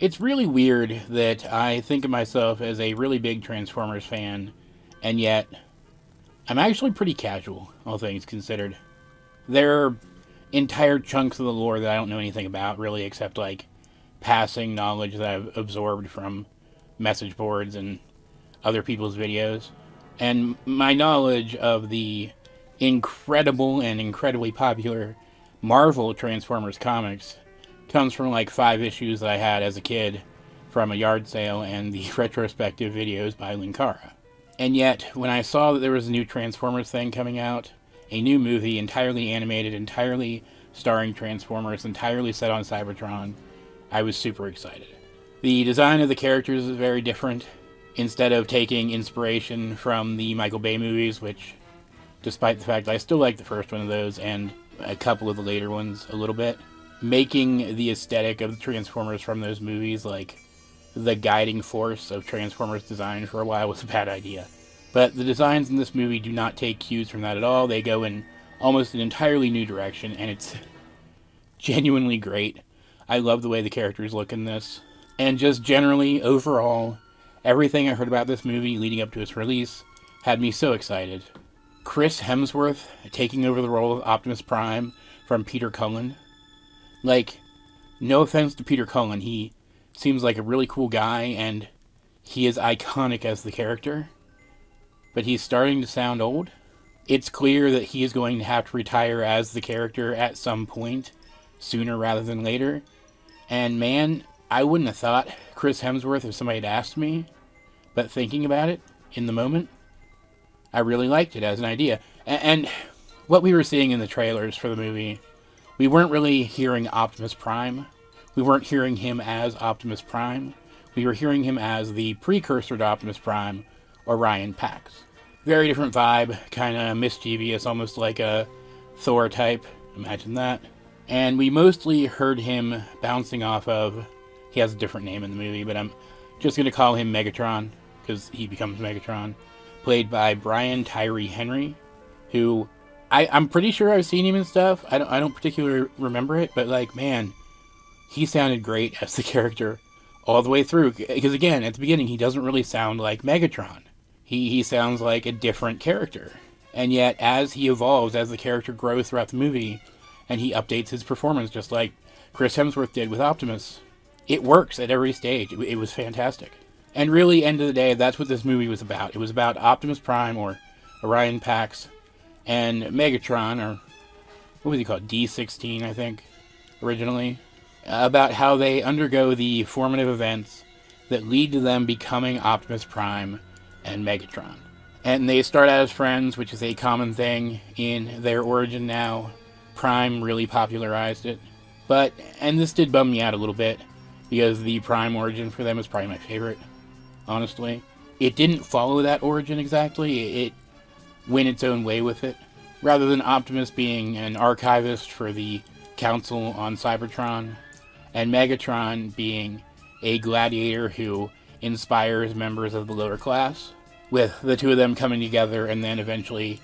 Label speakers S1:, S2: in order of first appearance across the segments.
S1: It's really weird that I think of myself as a really big Transformers fan, and yet I'm actually pretty casual, all things considered. There are entire chunks of the lore that I don't know anything about, really, except like passing knowledge that I've absorbed from message boards and other people's videos. And my knowledge of the incredible and incredibly popular Marvel Transformers comics comes from like 5 issues that I had as a kid from a yard sale and the retrospective videos by Linkara. And yet, when I saw that there was a new Transformers thing coming out, a new movie entirely animated, entirely starring Transformers, entirely set on Cybertron, I was super excited. The design of the characters is very different. Instead of taking inspiration from the Michael Bay movies, which, despite the fact that I still like the first one of those and a couple of the later ones a little bit, making the aesthetic of the Transformers from those movies like the guiding force of Transformers design for a while was a bad idea. But the designs in this movie do not take cues from that at all. They go in almost an entirely new direction, and it's genuinely great. I love the way the characters look in this. And just generally, overall, everything I heard about this movie leading up to its release had me so excited. Chris Hemsworth taking over the role of Optimus Prime from Peter Cullen. Like, no offense to Peter Cullen, he seems like a really cool guy, and he is iconic as the character. But he's starting to sound old. It's clear that he is going to have to retire as the character at some point, sooner rather than later. And man, I wouldn't have thought Chris Hemsworth if somebody had asked me, but thinking about it in the moment, I really liked it as an idea. And what we were seeing in the trailers for the movie, we weren't really hearing Optimus Prime. We weren't hearing him as Optimus Prime. We were hearing him as the precursor to Optimus Prime, Orion Pax. Very different vibe, kind of mischievous, almost like a Thor type. Imagine that. And we mostly heard him bouncing off of, he has a different name in the movie, but I'm just going to call him Megatron, because he becomes Megatron, played by Brian Tyree Henry, who I'm pretty sure I've seen him in stuff. I don't particularly remember it, but like, man, he sounded great as the character all the way through. Because again, at the beginning, he doesn't really sound like Megatron. He sounds like a different character. And yet, as he evolves, as the character grows throughout the movie, and he updates his performance just like Chris Hemsworth did with Optimus, it works at every stage. It was fantastic. And really, end of the day, that's what this movie was about. It was about Optimus Prime, or Orion Pax, and Megatron, or what was he called? D16, I think, originally. About how they undergo the formative events that lead to them becoming Optimus Prime and Megatron. And they start out as friends, which is a common thing in their origin now. Prime really popularized it. And this did bum me out a little bit, because the Prime origin for them is probably my favorite, honestly. It didn't follow that origin exactly. It went its own way with it. Rather than Optimus being an archivist for the Council on Cybertron, and Megatron being a gladiator who inspires members of the lower class, with the two of them coming together and then eventually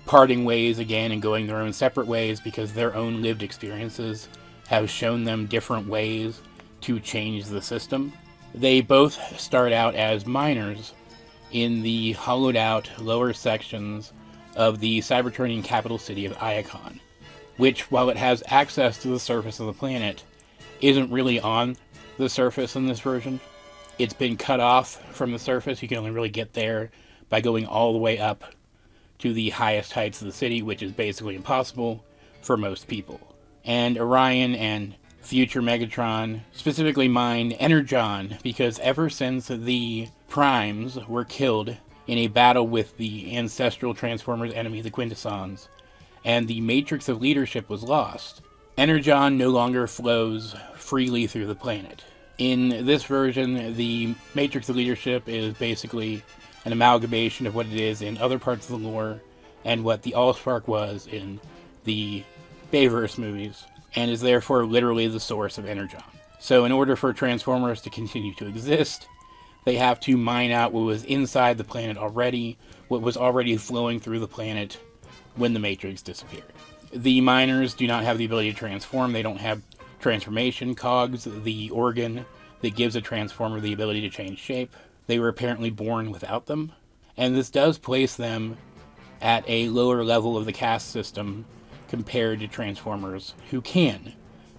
S1: parting ways again and going their own separate ways because their own lived experiences have shown them different ways to change the system. They both start out as miners in the hollowed out lower sections of the Cybertronian capital city of Iacon, which, while it has access to the surface of the planet, isn't really on the surface in this version. It's been cut off from the surface. You can only really get there by going all the way up to the highest heights of the city, which is basically impossible for most people. And Orion and future Megatron specifically mine Energon, because ever since the Primes were killed in a battle with the ancestral Transformers enemy, the Quintessons, and the Matrix of Leadership was lost, Energon no longer flows freely through the planet. In this version, the Matrix of Leadership is basically an amalgamation of what it is in other parts of the lore and what the Allspark was in the Bayverse movies, and is therefore literally the source of Energon. So in order for Transformers to continue to exist, they have to mine out what was inside the planet already, what was already flowing through the planet when the Matrix disappeared. The miners do not have the ability to transform. They don't have transformation cogs, the organ that gives a Transformer the ability to change shape. They were apparently born without them, and this does place them at a lower level of the caste system compared to Transformers who can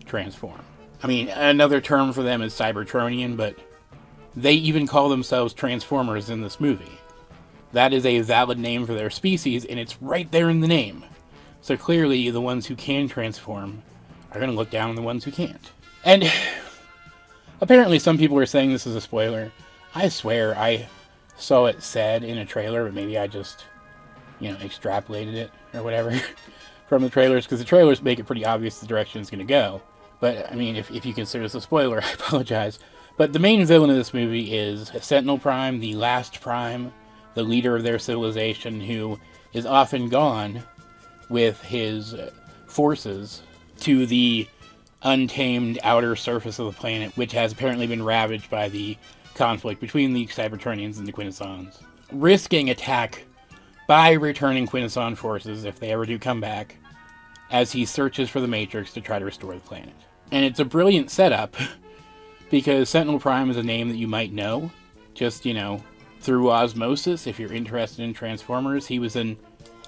S1: transform. I mean, another term for them is Cybertronian, but they even call themselves Transformers in this movie. That is a valid name for their species, and it's right there in the name. So clearly, the ones who can transform are going to look down on the ones who can't. And apparently some people are saying this is a spoiler. I swear I saw it said in a trailer, but maybe I just, extrapolated it or whatever from the trailers, because the trailers make it pretty obvious the direction it's going to go. But, I mean, if you consider this a spoiler, I apologize. But the main villain of this movie is Sentinel Prime, the last Prime, the leader of their civilization, who is often gone with his forces to the untamed outer surface of the planet, which has apparently been ravaged by the conflict between the Cybertronians and the Quintessons, risking attack by returning Quintesson forces, if they ever do come back, as he searches for the Matrix to try to restore the planet. And it's a brilliant setup, because Sentinel Prime is a name that you might know, just, through osmosis, if you're interested in Transformers. He was an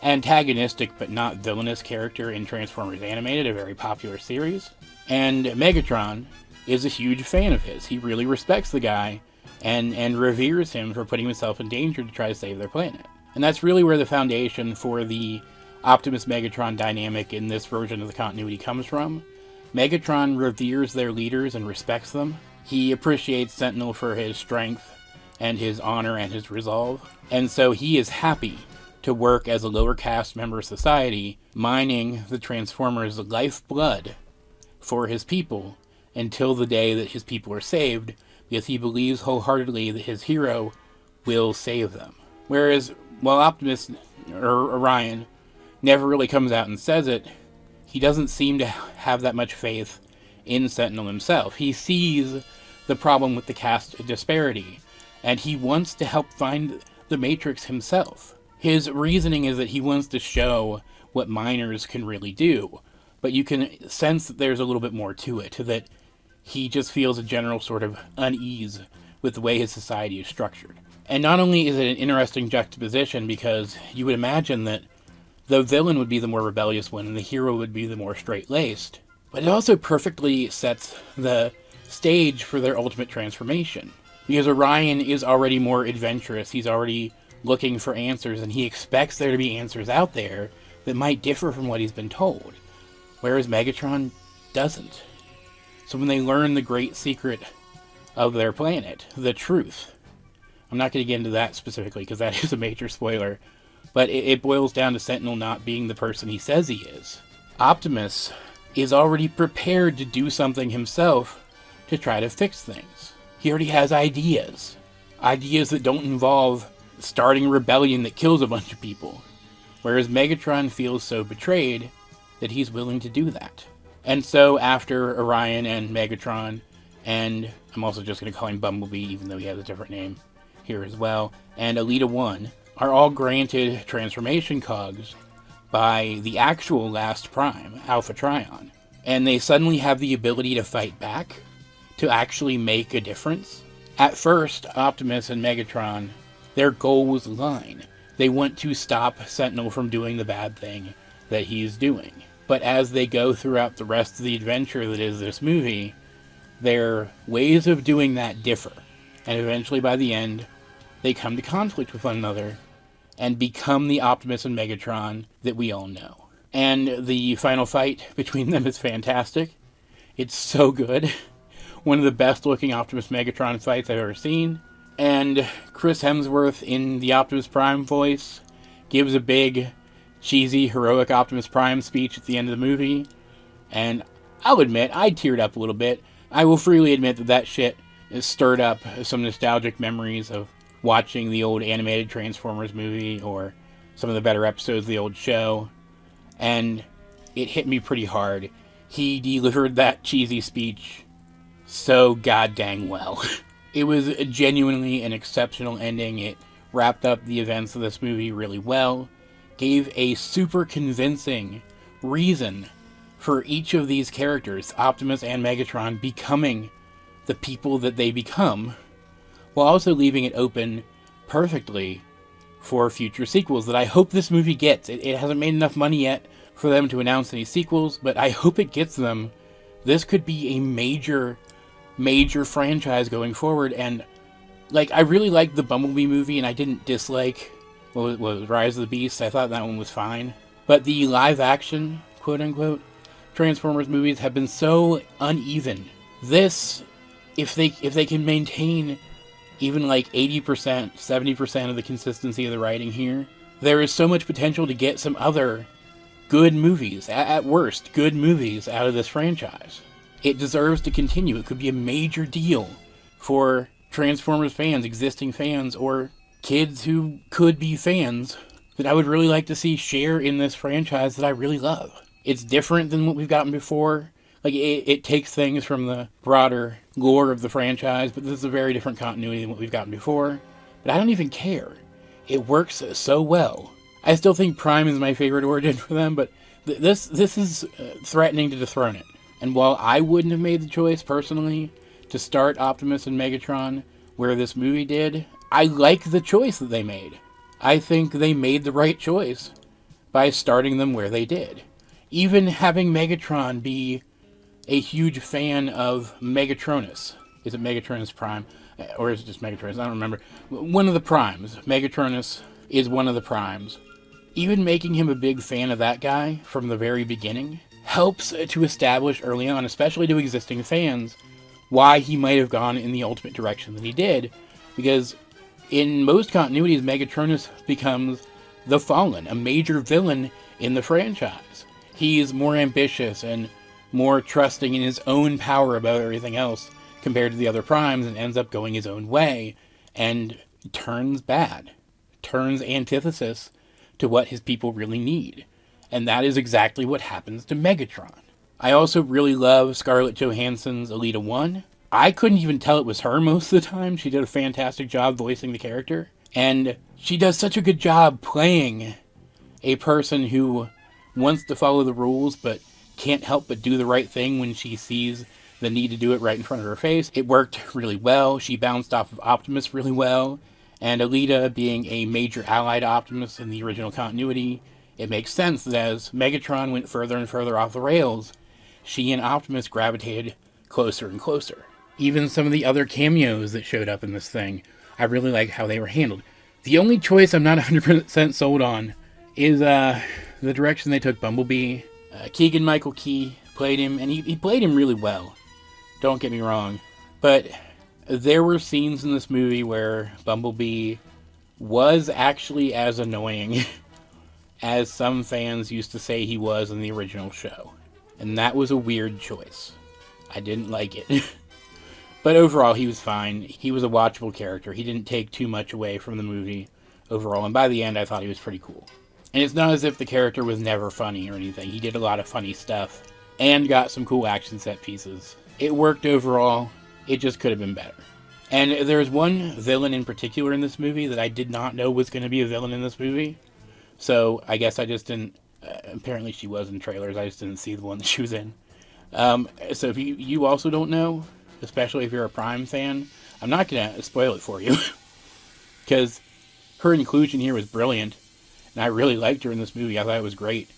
S1: antagonistic but not villainous character in Transformers Animated, a very popular series. And Megatron is a huge fan of his. He really respects the guy and reveres him for putting himself in danger to try to save their planet. And that's really where the foundation for the Optimus-Megatron dynamic in this version of the continuity comes from. Megatron reveres their leaders and respects them. He appreciates Sentinel for his strength and his honor and his resolve. And so he is happy to work as a lower caste member of society, mining the Transformers' lifeblood for his people until the day that his people are saved, because he believes wholeheartedly that his hero will save them. Whereas, while Optimus, or Orion, never really comes out and says it, he doesn't seem to have that much faith in Sentinel himself. He sees the problem with the caste disparity, and he wants to help find the Matrix himself. His reasoning is that he wants to show what miners can really do, but you can sense that there's a little bit more to it, that he just feels a general sort of unease with the way his society is structured. And not only is it an interesting juxtaposition, because you would imagine that the villain would be the more rebellious one and the hero would be the more straight-laced, but it also perfectly sets the stage for their ultimate transformation. Because Orion is already more adventurous, he's already looking for answers, and he expects there to be answers out there that might differ from what he's been told, whereas Megatron doesn't. So when they learn the great secret of their planet, the truth, I'm not going to get into that specifically because that is a major spoiler, but it boils down to Sentinel not being the person he says he is. Optimus is already prepared to do something himself to try to fix things. He already has ideas that don't involve starting a rebellion that kills a bunch of people, whereas Megatron feels so betrayed that he's willing to do that. And so after Orion and Megatron, and I'm also just going to call him Bumblebee even though he has a different name here as well, and Elita 1 are all granted transformation cogs by the actual last Prime, Alpha Trion. And they suddenly have the ability to fight back, to actually make a difference. At first, Optimus and Megatron, their goal was line. They want to stop Sentinel from doing the bad thing that he's doing. But as they go throughout the rest of the adventure that is this movie, their ways of doing that differ. And eventually by the end, they come to conflict with one another and become the Optimus and Megatron that we all know. And the final fight between them is fantastic. It's so good. One of the best looking Optimus Megatron fights I've ever seen. And Chris Hemsworth in the Optimus Prime voice gives a big, cheesy, heroic Optimus Prime speech at the end of the movie. And I'll admit, I teared up a little bit. I will freely admit that shit has stirred up some nostalgic memories of watching the old animated Transformers movie or some of the better episodes of the old show. And it hit me pretty hard. He delivered that cheesy speech so goddamn well. It was genuinely an exceptional ending. It wrapped up the events of this movie really well, gave a super convincing reason for each of these characters, Optimus and Megatron, becoming the people that they become, while also leaving it open perfectly for future sequels that I hope this movie gets. It hasn't made enough money yet for them to announce any sequels, but I hope it gets them. This could be a major franchise going forward, and like, I really liked the Bumblebee movie, and I didn't dislike what was Rise of the Beast. I thought that one was fine. But the live-action, quote-unquote, Transformers movies have been so uneven. This, if they can maintain even like 80%, 70% of the consistency of the writing here, there is so much potential to get some other good movies, at worst, good movies out of this franchise. It deserves to continue. It could be a major deal for Transformers fans, existing fans, or kids who could be fans that I would really like to see share in this franchise that I really love. It's different than what we've gotten before. Like, it takes things from the broader lore of the franchise, but this is a very different continuity than what we've gotten before. But I don't even care. It works so well. I still think Prime is my favorite origin for them, but this is threatening to dethrone it. And while I wouldn't have made the choice, personally, to start Optimus and Megatron where this movie did, I like the choice that they made. I think they made the right choice by starting them where they did. Even having Megatron be a huge fan of Megatronus. Is it Megatronus Prime? Or is it just Megatronus? I don't remember. One of the Primes. Megatronus is one of the Primes. Even making him a big fan of that guy from the very beginning helps to establish early on, especially to existing fans, why he might have gone in the ultimate direction that he did. Because in most continuities, Megatronus becomes the Fallen, a major villain in the franchise. He's more ambitious and more trusting in his own power above everything else compared to the other Primes, and ends up going his own way and turns bad. Turns antithesis to what his people really need. And that is exactly what happens to Megatron. I also really love Scarlett Johansson's Alita 1. I couldn't even tell it was her most of the time. She did a fantastic job voicing the character. And she does such a good job playing a person who wants to follow the rules but can't help but do the right thing when she sees the need to do it right in front of her face. It worked really well. She bounced off of Optimus really well. And Alita being a major ally to Optimus in the original continuity, it makes sense that as Megatron went further and further off the rails, she and Optimus gravitated closer and closer. Even some of the other cameos that showed up in this thing, I really like how they were handled. The only choice I'm not 100% sold on is the direction they took Bumblebee. Keegan-Michael Key played him, and he played him really well. Don't get me wrong. But there were scenes in this movie where Bumblebee was actually as annoying as some fans used to say he was in the original show. And that was a weird choice. I didn't like it. But overall, he was fine. He was a watchable character. He didn't take too much away from the movie overall. And by the end, I thought he was pretty cool. And it's not as if the character was never funny or anything. He did a lot of funny stuff and got some cool action set pieces. It worked overall. It just could have been better. And there's one villain in particular in this movie that I did not know was going to be a villain in this movie. So I guess I just didn't... apparently she was in trailers. I just didn't see the one that she was in. So if you also don't know, especially if you're a Prime fan, I'm not going to spoil it for you. Because her inclusion here was brilliant. And I really liked her in this movie. I thought it was great.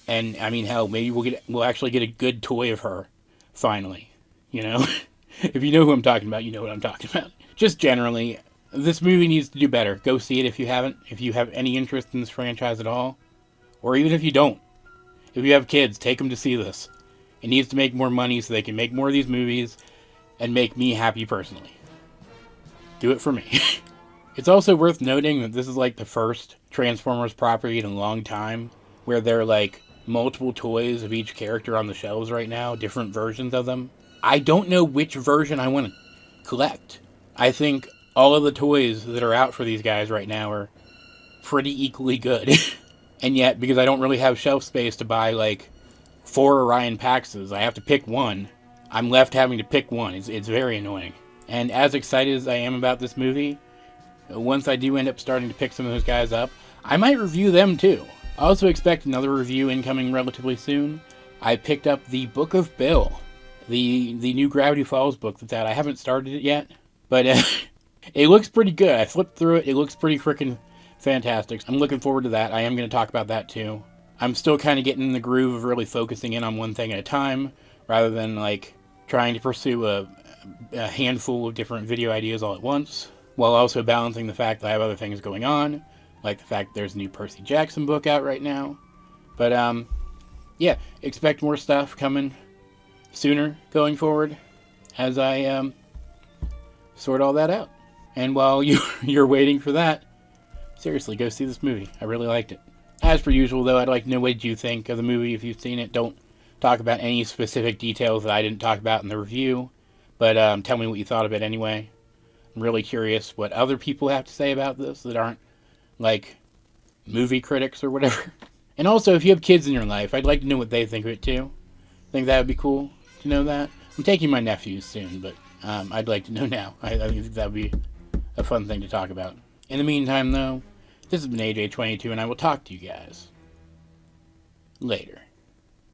S1: And, I mean, hell, maybe we'll actually get a good toy of her, finally. You know? If you know who I'm talking about, you know what I'm talking about. Just generally, this movie needs to do better. Go see it if you haven't. If you have any interest in this franchise at all. Or even if you don't. If you have kids, take them to see this. It needs to make more money so they can make more of these movies and make me happy personally. Do it for me. It's also worth noting that this is like the first Transformers property in a long time where there are like multiple toys of each character on the shelves right now, different versions of them. I don't know which version I want to collect. I think all of the toys that are out for these guys right now are pretty equally good. And yet, because I don't really have shelf space to buy like 4 Orion Paxes, I have to pick one. I'm left having to pick one. It's very annoying. And as excited as I am about this movie, once I do end up starting to pick some of those guys up, I might review them too. I also expect another review incoming relatively soon. I picked up the Book of Bill. the new Gravity Falls book that's out. I haven't started it yet, but it looks pretty good. I flipped through it. It looks pretty freaking fantastic. I'm looking forward to that. I am going to talk about that too. I'm still kind of getting in the groove of really focusing in on one thing at a time, rather than like trying to pursue a handful of different video ideas all at once, while also balancing the fact that I have other things going on, like the fact there's a new Percy Jackson book out right now. But yeah, expect more stuff coming sooner going forward as I sort all that out. And while you're waiting for that, seriously, go see this movie. I really liked it. As per usual, though, I'd like to know what you think of the movie if you've seen it. Don't talk about any specific details that I didn't talk about in the review, but tell me what you thought of it anyway. I'm really curious what other people have to say about this that aren't, like, movie critics or whatever. And also, if you have kids in your life, I'd like to know what they think of it, too. I think that would be cool to know that. I'm taking my nephews soon, but I'd like to know now. I think that would be a fun thing to talk about. In the meantime, though, this has been AJ22, and I will talk to you guys later.